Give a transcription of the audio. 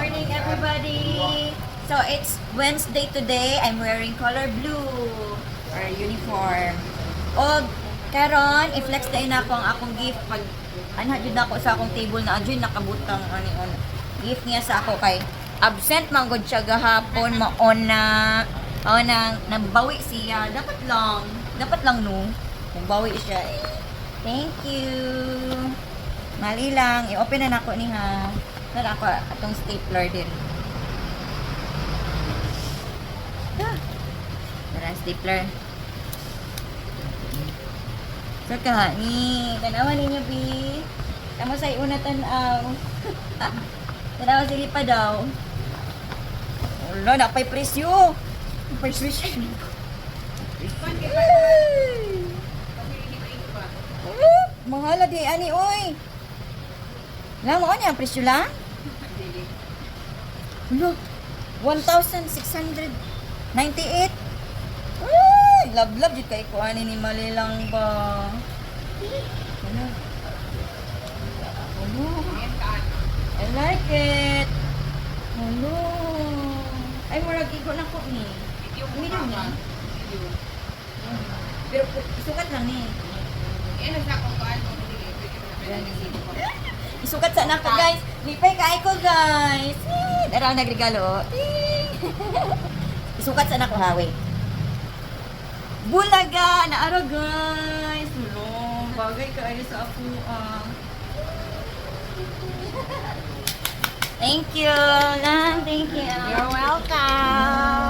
morning, everybody. So it's Wednesday today. I'm wearing color blue or uniform. O karon i-flex na na ako ang akong gift pag anhadjud na ako sa akong table na adjoy nakabutang ani on. Gift niya sa ako kay absent man gud siya gahapon maon na nabawi siya. Dapat lang no. Nabawi siya. Thank you. Mali lang, i-open na nako ni ha. Nara ako atong stapler din. Nara stapler. So ka ni, tanawa ninyo bi. Tama sa una tanaw. Tanawa sila pa daw. Wala na pay presyo. Presyo. Mahala di ani oy. Lang mo niya presyo lang? Ano? 1,698. Ay, love jud kay ko ani ni malilang ba. Ano? Ano? I like it. Ano? Ay, murag iko na ko ni. Medium na. Pero isukat lang ni. Ano sa akong kaan? Isukat sa anak ko, guys. Lipay kay ko, guys. Dara nagregalo. Isukat sa anak ko, ha, wait. Bulaga na araw, guys. Hello, bagay kayo sa ako. Thank you, lang. Thank you. You're welcome.